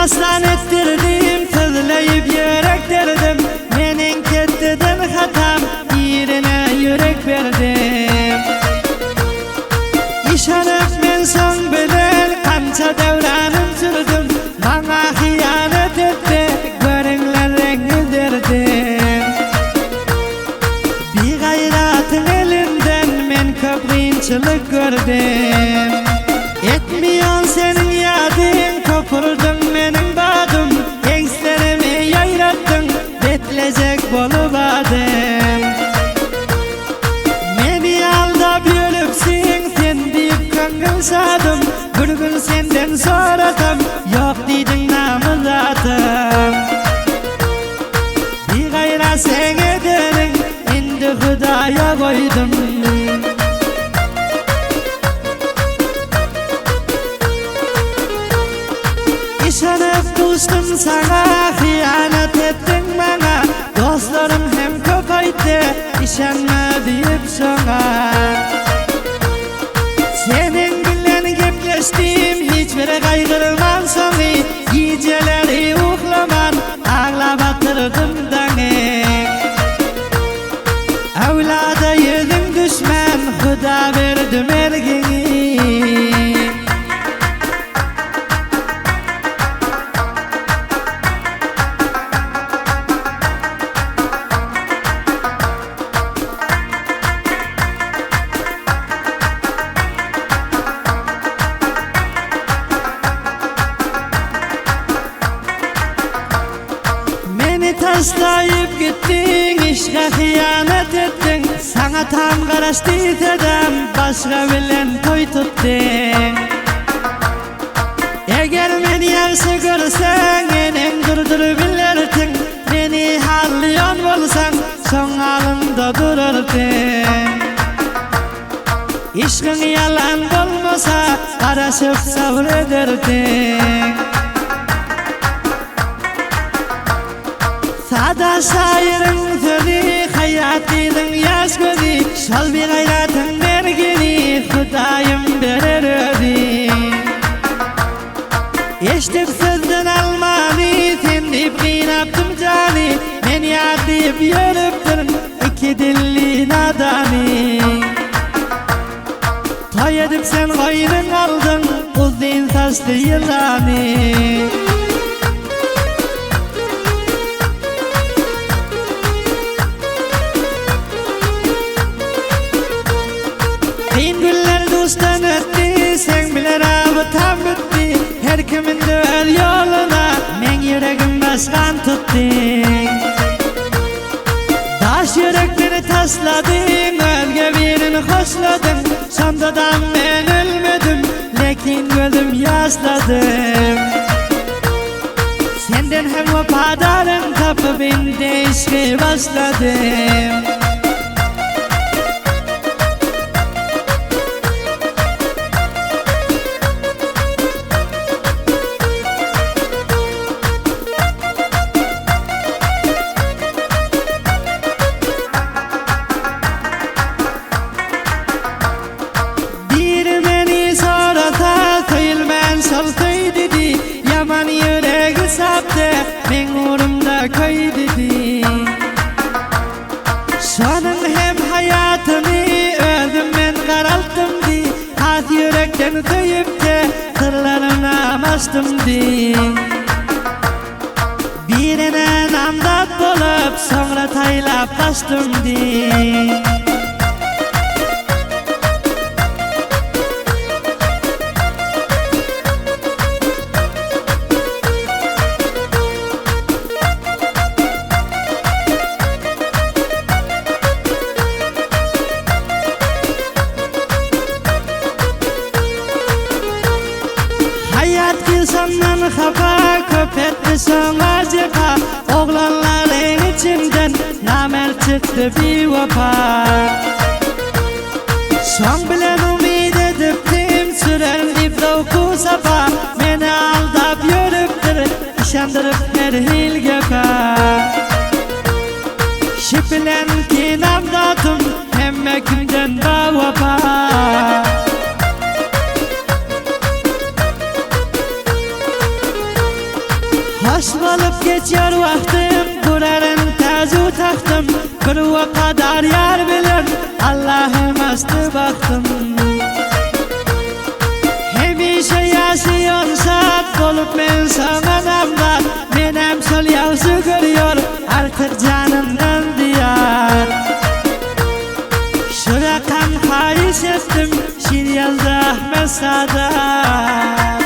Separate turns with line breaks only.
dastan ettirdim, tızlayıp yürek derdim. Menin kettiden hatam, yerine yürek verdim. İşanıp men son bilen, kança devranım sürdüm. Bana hiyanet etti, görünler rengi derdim. Bir gayratın elinden men köprüinçilik gördüm. Etmiyon senin yadın, kopurdun menin badım. Gençlerimi yayrattın, betlecek bolup adım. Meni aldap yölüpsin, sen deyip kangen sadım. Bir gün senden soratam, yok deydin namı zatım. Bir gayra sen ederin, indi Hudaya koydum. İşanıp dostum sana, hiyanet ettin bana. Dostlarım hem köpaydı, işanma deyip sana. Senin bilen gepleştim, hiçbir kaygırman sonu. Geceleri uhlaman, ağla batırdım dani. Evlada yedin düşman, Huda verdim ergini. Taslayıp gittin, işe hiyanet ettin. Sana tam karaştı dedem, başka bilen toy tuttun. Eğer beni yarısı görsen, enen durdurabilirdin. Beni halliyon bolsan, son halında dururdun. İşkın yalan olmasa, karaşıp sabrederdin. Sada şairin sözü, hayatının yaş gözü. Şol bir gayratın bergini, Hudayım berer özü. Eştip sözden almani, sen deyip kıynaptım cani. Men yad deyip yürüptün, iki dilli nadani. Toy edip sen koynun aldın, uzun saçlı yılani. Dostan ötti, sen biler abi tam bitti. Her kimin döl yoluna, men yüreğim başkan tuttu. Taş yürekleri tasladın, ölge birini hoşladın. Sonradan ben ölmedim, lekin gözüm yaşladım. Senden hem vafadarım tapıp indi işe başladım. Yaman yüreği saptı, men uğrumda koy dedi. Sonun hem hayatını öldüm men karalttım di. Az yürekten köyüp de sırlarına bastım di. Birine namdat bulup sonra taylap bastım di. Sondan hapa, köpetli son acıpa. Oğlanların içinden namel çıktı bir vapa. Son bilen umid ediptim, sürerdi davku safa. Beni aldap yürüptür, işandırıp her hilgepa. Şipilen ki namdatım, hemme kimden da vapa. Hoş bolup geçiyor vaktim, kurarın tazu taktım. Kırıva kadar yar bilen Allah'ım astı baktım. Hemişe yaşıyorsun saat bolup men sana namlar. Menem sol yavzu görüyor artık canımdan diyar. Şurakan hais ettim şir yazdı Ahmet Sadat.